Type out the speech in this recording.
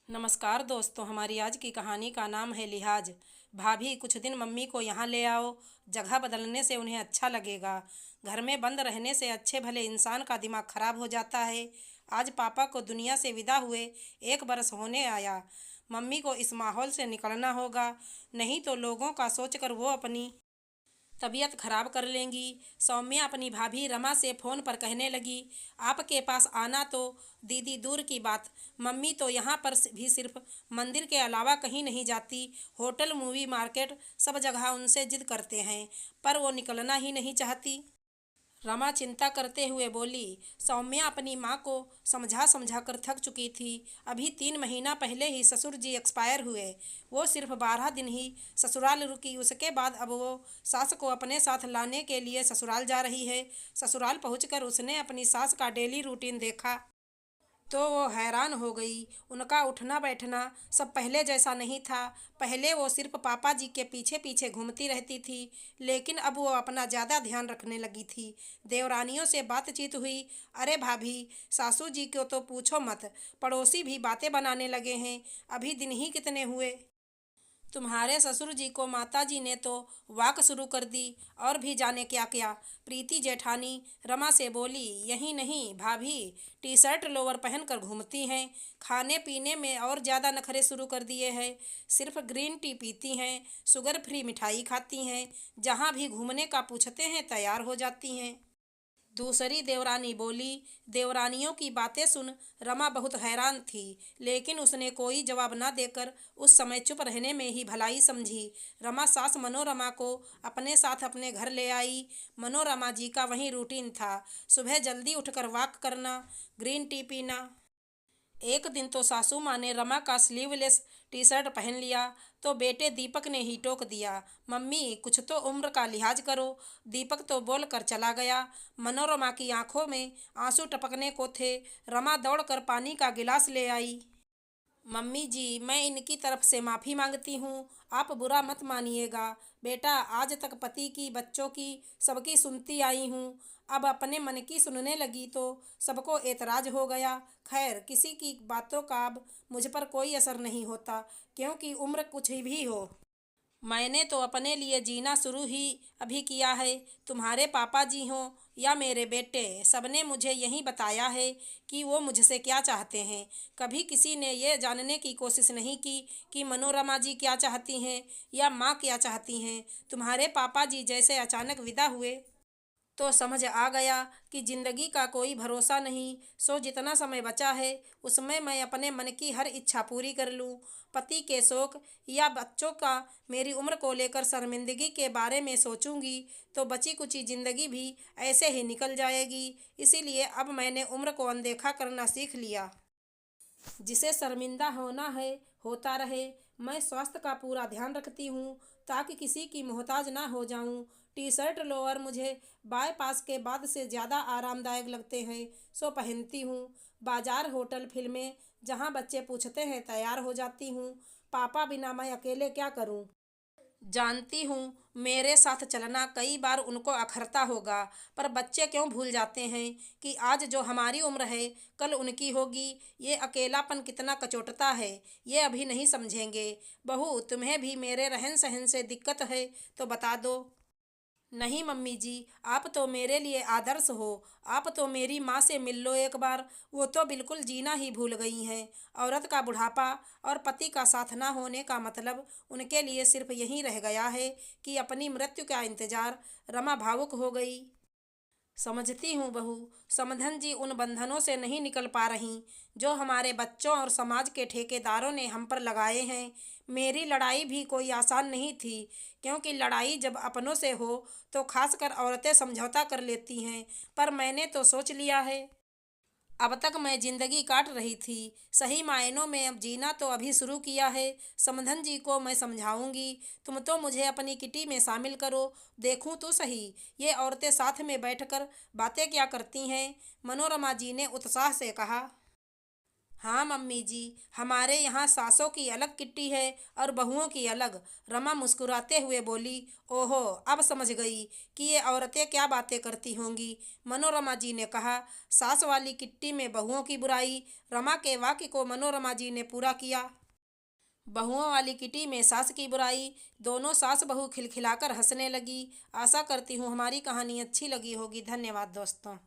नमस्कार दोस्तों, हमारी आज की कहानी का नाम है लिहाज। भाभी, कुछ दिन मम्मी को यहाँ ले आओ। जगह बदलने से उन्हें अच्छा लगेगा। घर में बंद रहने से अच्छे भले इंसान का दिमाग खराब हो जाता है। आज पापा को दुनिया से विदा हुए 1 बरस होने आया। मम्मी को इस माहौल से निकलना होगा, नहीं तो लोगों का सोचकर वो अपनी तबीयत खराब कर लेंगी। सौम्या अपनी भाभी रमा से फ़ोन पर कहने लगी, आपके पास आना तो दीदी दूर की बात, मम्मी तो यहाँ पर भी सिर्फ मंदिर के अलावा कहीं नहीं जाती। होटल, मूवी, मार्केट, सब जगह उनसे जिद करते हैं, पर वो निकलना ही नहीं चाहती। रमा चिंता करते हुए बोली, सौम्या अपनी माँ को समझा समझा कर थक चुकी थी। अभी 3 महीना पहले ही ससुर जी एक्सपायर हुए। वो सिर्फ 12 दिन ही ससुराल रुकी। उसके बाद अब वो सास को अपने साथ लाने के लिए ससुराल जा रही है। ससुराल पहुंचकर उसने अपनी सास का डेली रूटीन देखा तो वो हैरान हो गई। उनका उठना बैठना सब पहले जैसा नहीं था। पहले वो सिर्फ पापा जी के पीछे पीछे घूमती रहती थी, लेकिन अब वो अपना ज़्यादा ध्यान रखने लगी थी। देवरानियों से बातचीत हुई। अरे भाभी, सासू जी को तो पूछो मत, पड़ोसी भी बातें बनाने लगे हैं। अभी दिन ही कितने हुए, तुम्हारे ससुर जी को माता जी ने तो वाक शुरू कर दी, और भी जाने क्या क्या। प्रीति जेठानी रमा से बोली, यही नहीं भाभी, टी शर्ट लोअर पहनकर घूमती हैं। खाने पीने में और ज़्यादा नखरे शुरू कर दिए हैं। सिर्फ ग्रीन टी पीती हैं, शुगर फ्री मिठाई खाती हैं। जहाँ भी घूमने का पूछते हैं तैयार हो जाती हैं। दूसरी देवरानी बोली। देवरानियों की बातें सुन रमा बहुत हैरान थी, लेकिन उसने कोई जवाब न देकर उस समय चुप रहने में ही भलाई समझी। रमा सास मनोरमा को अपने साथ अपने घर ले आई। मनोरमा जी का वही रूटीन था, सुबह जल्दी उठकर वॉक करना, ग्रीन टी पीना। एक दिन तो सासू माँ ने रमा का स्लीवलेस टी शर्ट पहन लिया तो बेटे दीपक ने ही टोक दिया, मम्मी कुछ तो उम्र का लिहाज करो। दीपक तो बोल कर चला गया। मनोरमा की आंखों में आंसू टपकने को थे। रमा दौड़कर पानी का गिलास ले आई। मम्मी जी, मैं इनकी तरफ से माफ़ी मांगती हूँ। आप बुरा मत मानिएगा। बेटा, आज तक पति की, बच्चों की, सबकी सुनती आई हूँ। अब अपने मन की सुनने लगी तो सबको एतराज हो गया। खैर, किसी की बातों का अब मुझ पर कोई असर नहीं होता, क्योंकि उम्र कुछ भी हो, मैंने तो अपने लिए जीना शुरू ही अभी किया है। तुम्हारे पापा जी हों या मेरे बेटे, सबने मुझे यही बताया है कि वो मुझसे क्या चाहते हैं। कभी किसी ने ये जानने की कोशिश नहीं की कि मनोरमा जी क्या चाहती हैं या माँ क्या चाहती हैं। तुम्हारे पापा जी जैसे अचानक विदा हुए तो समझ आ गया कि जिंदगी का कोई भरोसा नहीं। सो जितना समय बचा है उसमें मैं अपने मन की हर इच्छा पूरी कर लूं। पति के शौक या बच्चों का मेरी उम्र को लेकर शर्मिंदगी के बारे में सोचूंगी तो बची कुची जिंदगी भी ऐसे ही निकल जाएगी। इसीलिए अब मैंने उम्र को अनदेखा करना सीख लिया। जिसे शर्मिंदा होना है होता रहे। मैं स्वास्थ्य का पूरा ध्यान रखती हूँ ताकि किसी की मोहताज ना हो जाऊँ। टी शर्ट लोअर मुझे बाईपास के बाद से ज़्यादा आरामदायक लगते हैं, सो पहनती हूँ। बाजार, होटल, फिल्में, जहाँ बच्चे पूछते हैं तैयार हो जाती हूँ। पापा बिना मैं अकेले क्या करूँ। जानती हूँ मेरे साथ चलना कई बार उनको अखरता होगा, पर बच्चे क्यों भूल जाते हैं कि आज जो हमारी उम्र है कल उनकी होगी। ये अकेलापन कितना कचोटता है, ये अभी नहीं समझेंगे। बहू, तुम्हें भी मेरे रहन सहन से दिक्कत है तो बता दो। नहीं मम्मी जी, आप तो मेरे लिए आदर्श हो। आप तो मेरी माँ से मिल लो एक बार, वो तो बिल्कुल जीना ही भूल गई हैं। औरत का बुढ़ापा और पति का साथ ना होने का मतलब उनके लिए सिर्फ यही रह गया है कि अपनी मृत्यु का इंतजार। रमा भावुक हो गई। समझती हूँ बहू, समधन जी उन बंधनों से नहीं निकल पा रहीं जो हमारे बच्चों और समाज के ठेकेदारों ने हम पर लगाए हैं। मेरी लड़ाई भी कोई आसान नहीं थी, क्योंकि लड़ाई जब अपनों से हो तो खासकर औरतें समझौता कर लेती हैं। पर मैंने तो सोच लिया है। अब तक मैं जिंदगी काट रही थी, सही मायनों में अब जीना तो अभी शुरू किया है। समधन जी को मैं समझाऊंगी। तुम तो मुझे अपनी किटी में शामिल करो, देखूं तो सही ये औरतें साथ में बैठकर बातें क्या करती हैं। मनोरमा जी ने उत्साह से कहा। हाँ मम्मी जी, हमारे यहाँ सासों की अलग किट्टी है और बहुओं की अलग। रमा मुस्कुराते हुए बोली। ओहो, अब समझ गई कि ये औरतें क्या बातें करती होंगी। मनोरमा जी ने कहा। सास वाली किट्टी में बहुओं की बुराई। रमा के वाक्य को मनोरमा जी ने पूरा किया। बहुओं वाली किटी में सास की बुराई। दोनों सास बहू खिलखिलाकर हंसने लगी। आशा करती हूँ हमारी कहानी अच्छी लगी होगी। धन्यवाद दोस्तों।